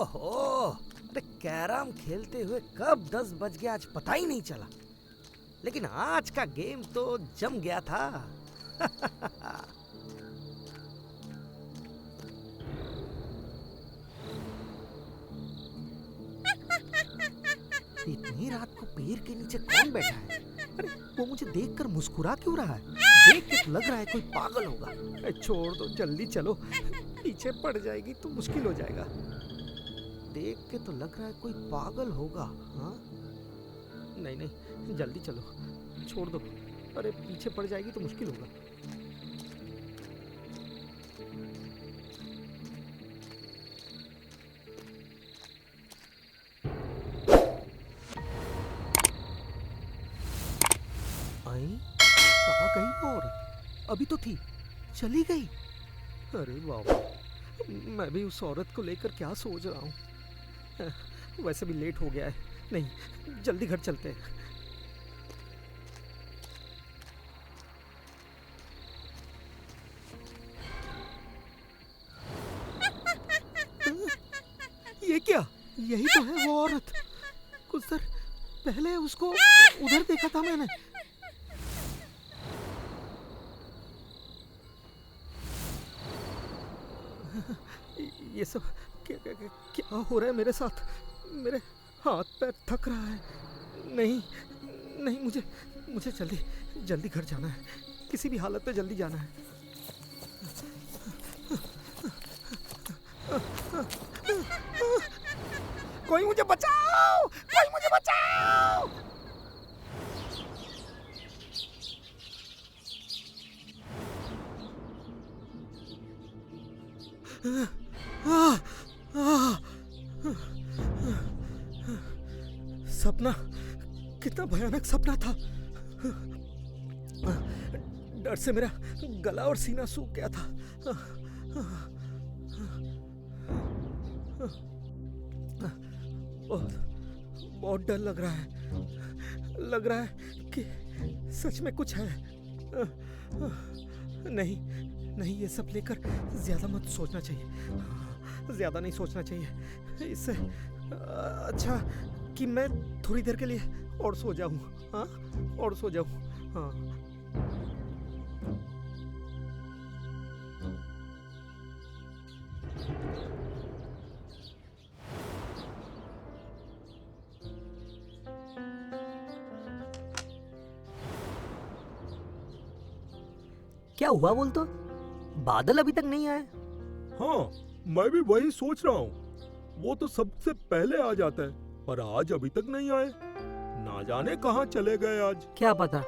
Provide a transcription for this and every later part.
ओहो, अरे कैरम खेलते हुए कब 10 बज गया आज पता ही नहीं चला। लेकिन आज का गेम तो जम गया था। इतनी रात को पेड़ के नीचे कौन बैठा है? अरे वो मुझे देखकर मुस्कुरा क्यों रहा है? देख के तो लग रहा है कोई पागल होगा। अरे छोड़ दो, जल्दी चलो, पीछे पड़ जाएगी तो मुश्किल हो जाएगा। देख के तो लग रहा है कोई पागल होगा। हाँ नहीं नहीं, जल्दी चलो, छोड़ दो। अरे पीछे पड़ जाएगी तो मुश्किल होगा। आई कहाँ गई वो औरत? अभी तो थी, चली गई। अरे बाबा, मैं भी उस औरत को लेकर क्या सोच रहा हूँ। वैसे भी लेट हो गया है। नहीं, जल्दी घर चलते हैं। ये क्या? यही तो है वो औरत। कुछ देर पहले उसको उधर देखा था मैंने। ये सब क्या हो रहा है मेरे साथ? मेरे हाथ पैर थक रहा है। नहीं नहीं, मुझे जल्दी घर जाना है। किसी भी हालत में जल्दी जाना है। कोई मुझे बचाओ! कोई मुझे बचाओ! सपना, कितना भयानक सपना था। डर से मेरा गला और सीना सूख गया था। बहुत डर लग रहा है। लग रहा है कि सच में कुछ है। नहीं, ये सब लेकर ज्यादा मत सोचना चाहिए। ज्यादा नहीं सोचना चाहिए। इससे अच्छा कि मैं थोड़ी देर के लिए और सो जाऊं। हाँ, और सो जाऊं। हाँ। क्या हुआ बोल तो? बादल अभी तक नहीं आए। हाँ, मैं भी वही सोच रहा हूँ। वो तो सबसे पहले आ जाता है, पर आज अभी तक नहीं आए। ना जाने कहाँ चले गए आज। क्या पता।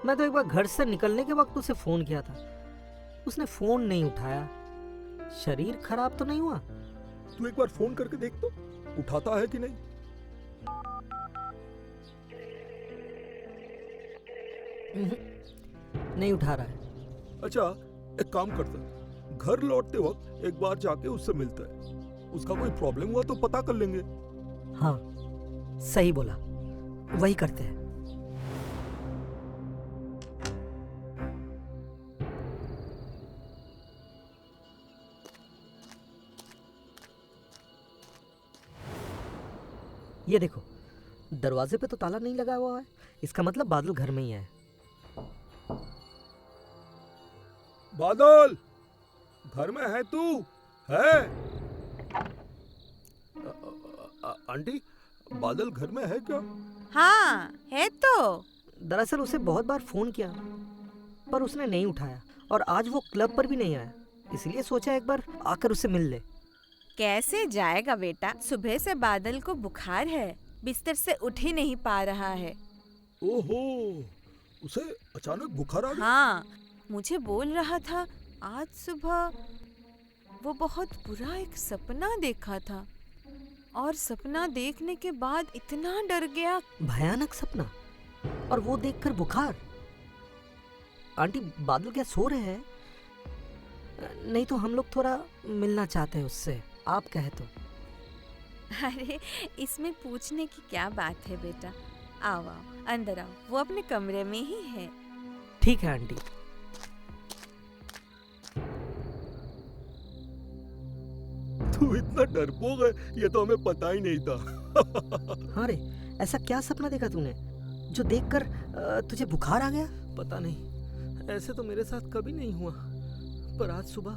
मैं तो एक बार घर से निकलने के वक्त उसे फोन किया था, उसने फोन नहीं उठाया। शरीर खराब तो नहीं हुआ? तू एक बार फोन करके देख तो, उठाता है कि नहीं। नहीं उठा रहा है। अच्छा, एक काम करता है, घर लौटते वक्त एक बार जाके उससे मिलता है। उसका कोई प्रॉब्लम हुआ तो पता कर लेंगे। हाँ, सही बोला, वही करते हैं। ये देखो, दरवाजे पे तो ताला नहीं लगा हुआ है। इसका मतलब बादल घर में ही है। बादल, घर में है तू? है? आंटी, बादल घर में है क्या? हाँ, है तो। दरअसल उसे बहुत बार फोन किया, पर उसने नहीं उठाया। और आज वो क्लब पर भी नहीं आया, इसलिए सोचा एक बार आकर उसे मिल ले। कैसे जाएगा बेटा? सुबह से बादल को बुखार है, बिस्तर से उठ ही नहीं पा रहा है। ओहो, उसे अचानक बुखार आ गया? हाँ, मुझे बोल रहा था आज सुबह वो बहुत बुरा एक सपना देखा था, और सपना देखने के बाद इतना डर गया। भयानक सपना, और वो देखकर बुखार। आंटी, बादल क्या सो रहे हैं? नहीं तो हम लोग थोड़ा मिलना चाहते हैं उससे, आप कहे तो। अरे, इसमें पूछने की क्या बात है बेटा। आओ आओ, अंदर आओ, वो अपने कमरे में ही है। ठीक है आंटी। तू इतना डरपोक है, ये तो हमें पता ही नहीं था। हाँ रे, ऐसा क्या सपना देखा तूने जो देखकर तुझे बुखार आ गया? पता नहीं, ऐसे तो मेरे साथ कभी नहीं हुआ, पर आज सुबह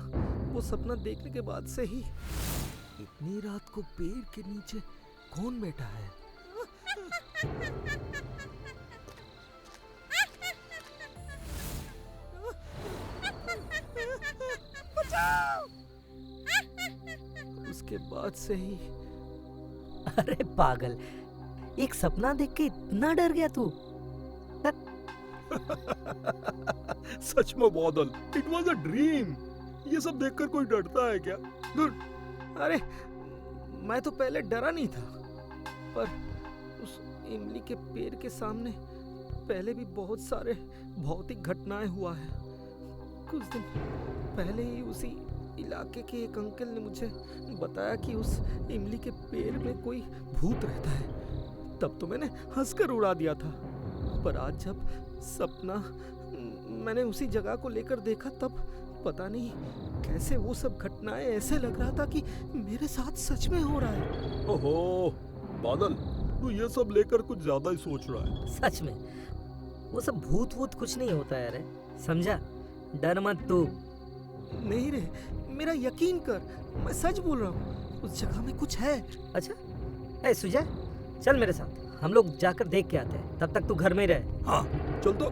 वो सपना देखने के बाद से ही इतनी रात को पेड़ के नीचे कौन बैठा है? उसके बाद से ही। अरे पागल, एक सपना देख के इतना डर गया तू? सच में बादल, इट वॉज अ ड्रीम। ये सब देखकर कोई डरता है क्या? अरे मैं तो पहले डरा नहीं था, पर उस इमली के पेड़ के सामने पहले भी बहुत सारे भौतिक घटनाएं हुआ है। कुछ दिन पहले ही उसी इलाके के एक अंकल ने मुझे बताया कि उस इमली के पेड़ में कोई भूत रहता है। तब तो मैंने हंसकर उड़ा दिया था, पर आज जब सपना मैंने उसी जगह को लेकर देखा, तब पता नहीं कैसे वो सब घटनाएं ऐसे लग रहा था कि मेरे साथ सच में हो रहा है। ओहो बादल, तू ये सब लेकर कुछ ज्यादा ही सोच रहा है। सच में वो सब भूत वूत कुछ नहीं होता है रे, समझा? डर मत तू। नहीं रे, मेरा यकीन कर, मैं सच बोल रहा हूँ, उस जगह में कुछ है। अच्छा, ए सुजय, चल मेरे साथ, हम लोग जाकर देख के आते हैं, तब तक तू घर में ही रहे। हाँ चल, तो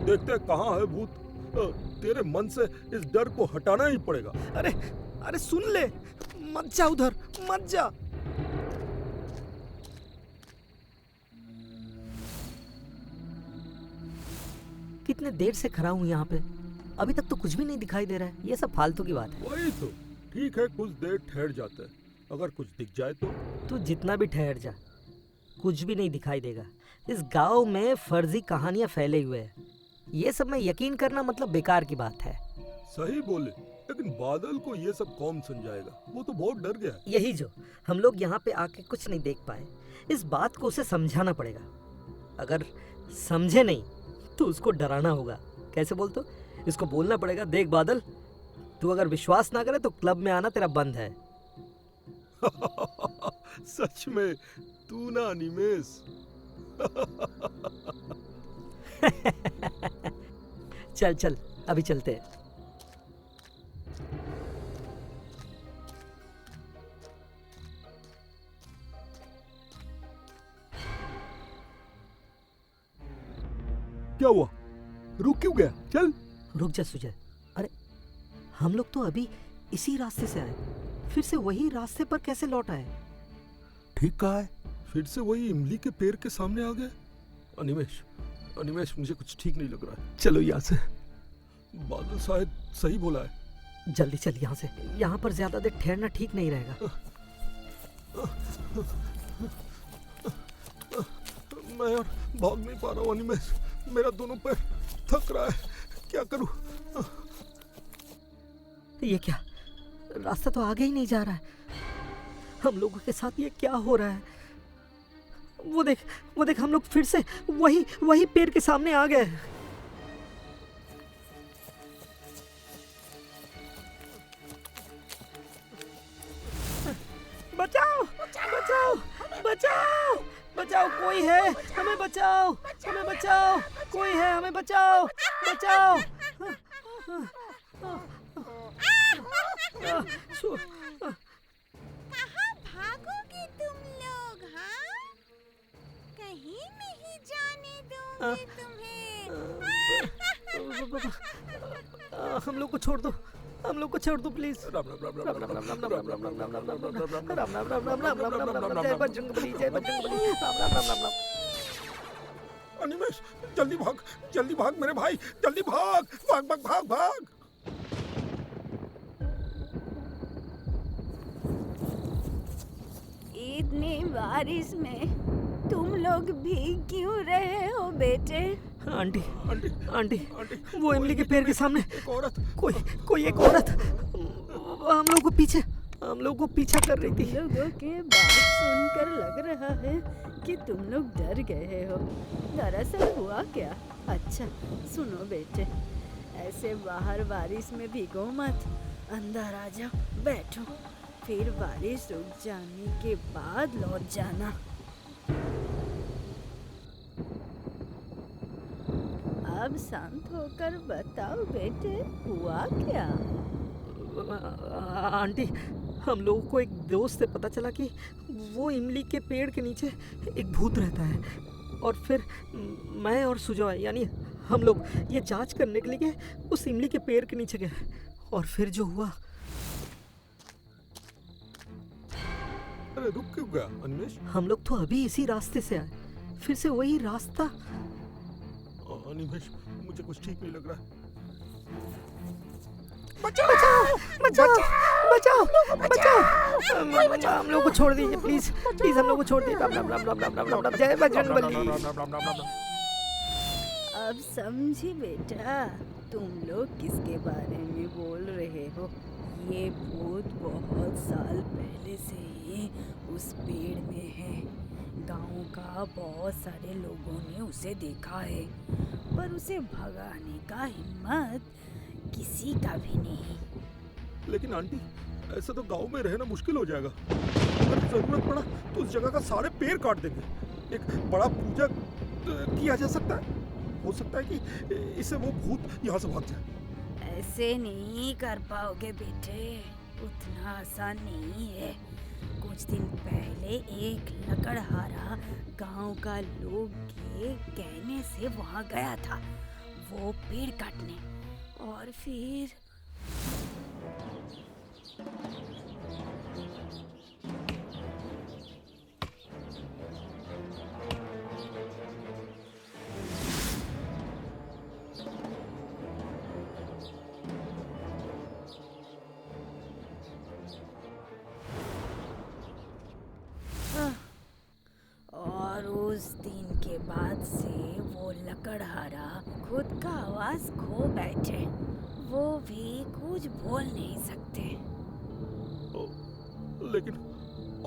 देखते हैं कहाँ है भूत। तेरे मन से इस डर को हटाना ही पड़ेगा। अरे अरे सुन ले, मत जा उधर, मत जा। कितने देर से खड़ा हूँ यहाँ पे, अभी तक तो कुछ भी नहीं दिखाई दे रहा है। ये सब फालतू की बात है। वही तो, ठीक है, कुछ देर ठहर जाते हैं, अगर कुछ दिख जाए तो। तू जितना भी ठहर जा, कुछ भी नहीं दिखाई देगा। इस गांव में फर्जी कहानियां फैले हुए हैं, ये सब में यकीन करना मतलब बेकार की बात है। सही बोले, लेकिन बादल को ये सब कौन समझाएगा, वो तो बहुत डर गया। यही जो हम लोग यहाँ पे आके कुछ नहीं देख पाए, इस बात को उसे समझाना पड़ेगा। अगर समझे नहीं तो उसको डराना होगा। कैसे बोल? तो इसको बोलना पड़ेगा, देख बादल, तू अगर विश्वास ना करे तो क्लब में आना तेरा बंद है। सच में तू ना अनिमेष। चल चल, अभी चलते हैं। क्या हुआ, रुक क्यों गया? चल। रुक जा सुजय, अरे हम लोग तो अभी इसी रास्ते से आए, फिर से वही रास्ते पर कैसे लौट आए? ठीक कहा है, फिर से वही इमली के पेड़ के सामने आ गए। अनिमेष, मुझे कुछ ठीक नहीं लग रहा है, चलो यहाँ से। बादल शायद सही बोला है। जल्दी चल यहाँ से, यहाँ पर ज्यादा देर ठहरना ठीक नहीं रहेगा। मैं यार भाग नहीं पा रहा हूँ अनिमेष, मेरा दोनों पैर थक रहा है, क्या करूँ? ये क्या, रास्ता तो आगे ही नहीं जा रहा है। हम लोगों के साथ ये क्या हो रहा है? वो देख, हम लोग फिर से वही पेड़ के सामने आ गए। बचाओ, बचाओ, बचाओ, बचाओ, कोई है, हमें बचाओ, हमें बचाओ, कोई है, हमें बचाओ, बचाओ। कहाँ भागोगे तुम लोग? हाँ, कहीं नहीं जाने दूंगी तुम्हें। हम लोग को छोड़ दो, हम लोग को छोड़ दो प्लीज। अनिमेष, जल्दी भाग मेरे भाई, जल्दी भाग, भाग भाग भाग भाग। इतनी बारिश में तुम लोग भीग क्यों रहे हो बेटे? आंटी, आंटी, वो इमली के पेड़ के सामने एक औरत, कोई एक औरत हम लोग को पीछा कर रही थी। लोगों के बात सुनकर लग रहा है कि तुम लोग डर गए हो। दरअसल हुआ क्या? अच्छा सुनो बेटे, ऐसे बाहर बारिश में भीगो मत, अंदर आ जाओ, बैठो। फिर बारिश रुक जाने के बाद लौट जाना। अब शांत होकर बताओ बेटे, हुआ क्या? आंटी, हम लोगों को एक दोस्त से पता चला कि वो इमली के पेड़ के नीचे एक भूत रहता है। और फिर मैं और सुजॉय यानी हम लोग ये जांच करने के लिए उस इमली के पेड़ के नीचे गए। और फिर जो हुआ। अरे रुक क्यों गया अनिमेष? हम लोग तो अभी इसी रास्ते से आए, फिर से वही रास्ता। अनिमेष, मुझे कुछ ठीक नहीं लग रहा है। बचाओ, हम लोग को छोड़ दीजिए प्लीज, प्लीज हम लोग को छोड़ दीजिए। राम राम राम राम राम राम राम राम, जय बजरंगबली। अब समझी बेटा, तुम लोग किसके बारे में बोल रहे हो? ये भूत बहुत साल पहले से ही उस पेड़ में है। गांव का बहुत सारे लोगों ने उसे देखा है, पर उसे भगाने का हिम्मत किसी का भी नहीं। लेकिन आंटी, ऐसे तो गांव में रहना मुश्किल हो जाएगा। अगर जरूरत पड़ा तो उस जगह का सारे पेड़ काट देंगे। एक बड़ा पूजा किया जा सकता है। हो सकता है कि इससे वो भूत यहाँ से भाग जाए। ऐसे नहीं कर पाओगे बेटे, उतना आसान नहीं है। कुछ दिन पहले एक लकड़हारा गांव का लोग के कहने से वहां गया था वो पेड़ काटने, और फिर उस दिन के बाद से वो लकड़हारा खुद का आवाज खो बैठे। वो भी कुछ बोल नहीं सकते। लेकिन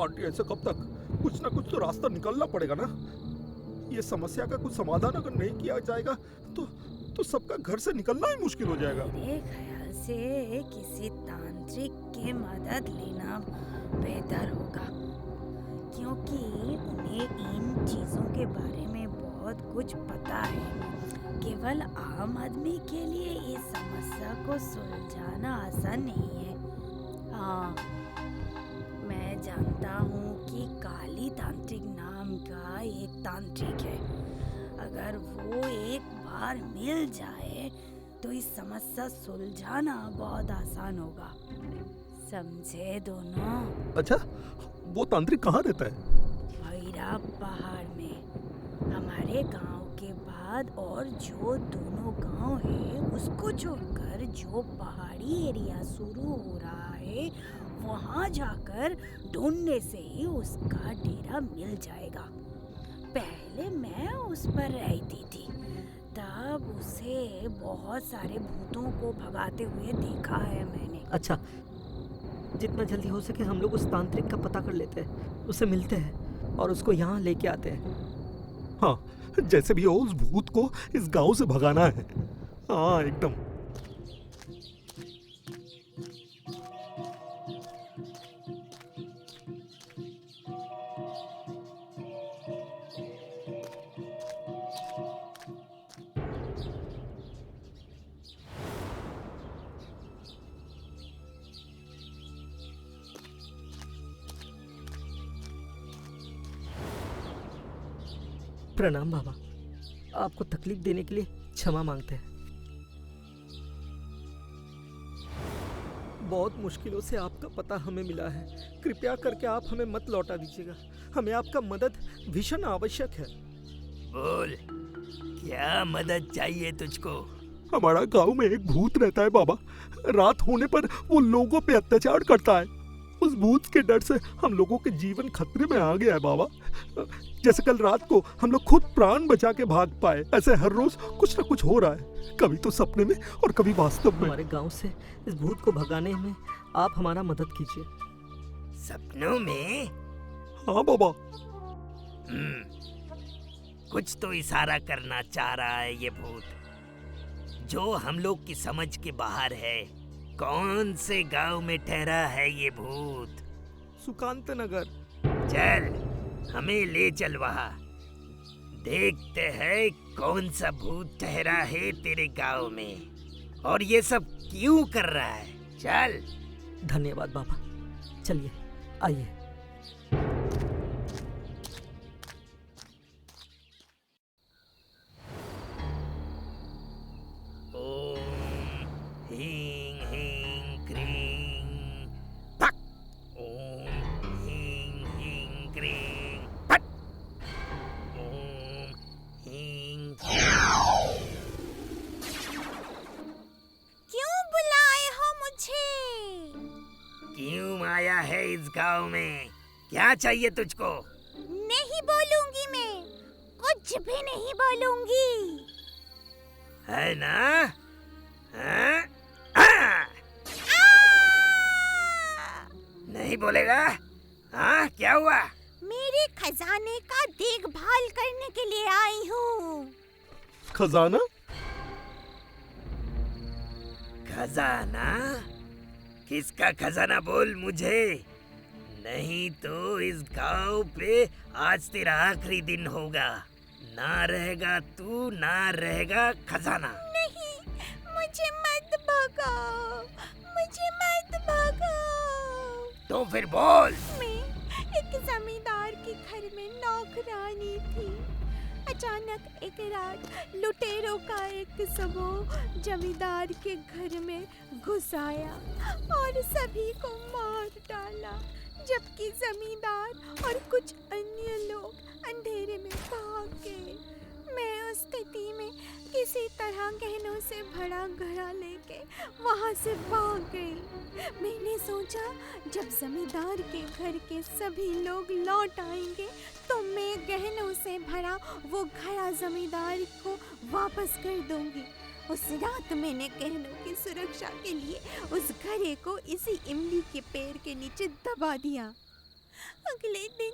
आंटी, ऐसे कब तक? कुछ ना कुछ तो रास्ता निकलना पड़ेगा ना। ये समस्या का कुछ समाधान अगर नहीं किया जाएगा तो सबका घर से निकलना ही मुश्किल हो जाएगा। मेरे ख्याल से किसी तांत्रिक की मदद लेना बेहतर होगा, क्योंकि उन्हें इन चीजों के बारे में बहुत कुछ पता है। केवल आम आदमी के लिए इस समस्या को सुलझाना आसान नहीं है। हाँ, मैं जानता हूँ कि काली तांत्रिक नाम का एक तांत्रिक है। अगर वो एक बार मिल जाए तो इस समस्या सुलझाना बहुत आसान होगा। समझे दोनों? अच्छा, वो तांत्रिक कहाँ रहता है? भैरव पहाड़ में। हमारे गांव के बाद और जो दोनों गांव है उसको छोड़कर जो पहाड़ी एरिया शुरू हो रहा है, वहां जाकर ढूंढने से ही उसका डेरा मिल जाएगा। पहले मैं उस पर रहती थी, तब उसे बहुत सारे भूतों को भगाते हुए देखा है मैंने। अच्छा, जितना जल्दी हो सके हम लोग उस तांत्रिक का पता कर लेते हैं, उससे मिलते हैं और उसको यहाँ लेके आते हैं। हाँ, जैसे भी हो उस भूत को इस गांव से भगाना है। हाँ, एकदम। प्रणाम बाबा, आपको तकलीफ देने के लिए क्षमा मांगते हैं। बहुत मुश्किलों से आपका पता हमें मिला है। कृपया करके आप हमें मत लौटा दीजिएगा। हमें आपका मदद भीषण आवश्यक है। बोल, क्या मदद चाहिए तुझको? हमारा गांव में एक भूत रहता है बाबा। रात होने पर वो लोगों पे अत्याचार करता है। उस भूत के डर से हम लोगों के जीवन खतरे में आ गया है बाबा। जैसे कल रात को हम लोग खुद प्राण बचा के भाग पाए, ऐसे हर रोज कुछ ना कुछ हो रहा है। कभी तो सपने में और कभी वास्तव में। हमारे गांव से इस भूत को भगाने में आप हमारा मदद कीजिए। सपनों में? हाँ बाबा। कुछ तो इशारा करना चाह रहा है ये भूत, जो हम लोग की समझ के बाहर है। कौन से गांव में ठहरा है ये भूत? सुकांत नगर। चल, हमें ले चल वहाँ। देखते हैं कौन सा भूत ठहरा है तेरे गांव में और ये सब क्यों कर रहा है। चल। धन्यवाद बाबा, चलिए आइए। ओम ह्रीं ह्रीं क्रीं फट। ओम ह्रीं ह्रीं क्रीं फट। ओम ह्रीं। क्यों बुलाए हो मुझे? क्यों आया है इस गांव में? क्या चाहिए तुझको? नहीं बोलूंगी मैं, कुछ भी नहीं बोलूंगी। है ना? हाँ? हाँ? नहीं बोलेगा? हाँ, क्या हुआ? मेरे खजाने का देखभाल करने के लिए आई हूँ। खजाना? खजाना? किसका खजाना बोल मुझे, नहीं तो इस गांव पे आज तेरा आखिरी दिन होगा। ना रहेगा तू, ना रहेगा खजाना। नहीं, मुझे मत भगाओ, मुझे मत भगाओ। तो फिर बोल। मैं एक जमींदार के घर में नौकरानी थी। अचानक एक रात लुटेरों का एक समूह जमींदार के घर में घुस आया और सभी को मार डाला, जबकि जमींदार और कुछ अन्य लोग अंधेरे में भाग गए। मैं उस स्थिति में किसी तरह गहनों से भरा घड़ा लेके वहां से भाग गई। मैंने सोचा जब जमींदार के घर के सभी लोग लौट आएंगे तो मैं गहनों से भरा वो घड़ा जमींदार को वापस कर दूंगी। उस रात मैंने गहनों की सुरक्षा के लिए उस घड़े को इसी इमली के पेड़ के नीचे दबा दिया। अगले दिन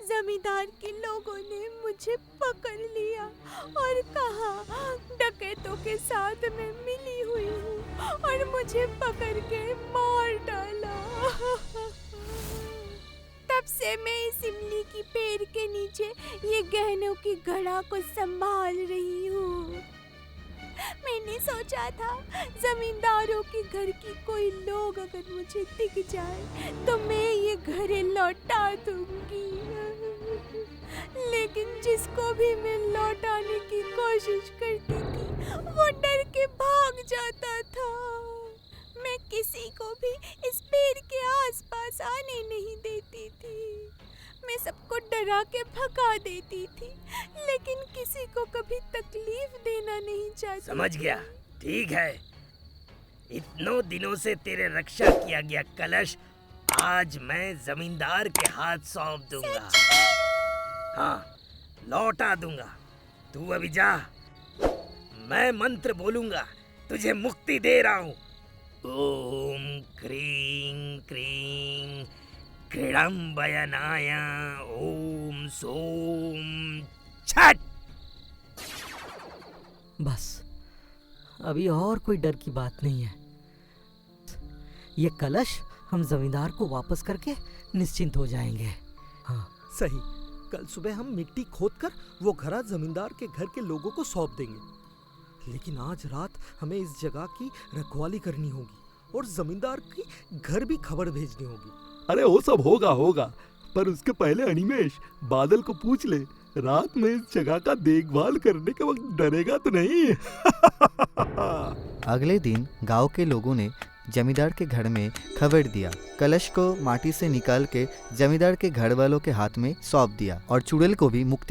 जमींदार के लोगों ने मुझे पकड़ लिया और कहा डकैतों के साथ मैं मिली हुई हूँ और मुझे पकड़ के मार डाला। तब से मैं इस इमली की पेड़ के नीचे ये गहनों की घड़ा को संभाल रही हूँ। मैंने सोचा था जमींदारों के घर की कोई लोग अगर मुझे दिख जाए तो मैं ये घड़े लौटा दूंगी, लेकिन जिसको भी मैं लौटाने की कोशिश करती थी वो डर के भाग जाता था। मैं किसी को भी इस पेड़ के आसपास आने नहीं देती थी। मैं सबको डरा के भगा देती थी, लेकिन किसी को कभी तकलीफ देना नहीं चाहती। समझ गया, ठीक है। इतनों दिनों से तेरे रक्षा किया गया कलश आज मैं जमींदार के हाथ सौंप दूंगा। हाँ, लौटा दूंगा। तू अभी जा, मैं मंत्र बोलूंगा, तुझे मुक्ति दे रहा हूँ। ओम क्रीं क्रीं क्रीडम्बयनाय ओम सोम छट। बस अभी और कोई डर की बात नहीं है। ये कलश हम जमींदार को वापस करके निश्चिंत हो जाएंगे। हाँ सही, कल सुबह हम मिट्टी खोदकर वो घड़ा जमींदार के घर के लोगों को सौंप देंगे। लेकिन आज रात हमें इस जगह की रखवाली करनी होगी और जमींदार की घर भी खबर भेजनी होगी। अरे वो सब होगा, पर उसके पहले अनिमेश बादल को पूछ ले, रात में इस जगह का देखभाल करने के वक्त डरेगा तो नहीं? अगले दिन गांव के लोगों ने जमींदार के घर में खबर दिया। कलश को माटी से निकाल के जमींदार के घर वालों के हाथ में सौंप दिया और चुड़ैल को भी मुक्ति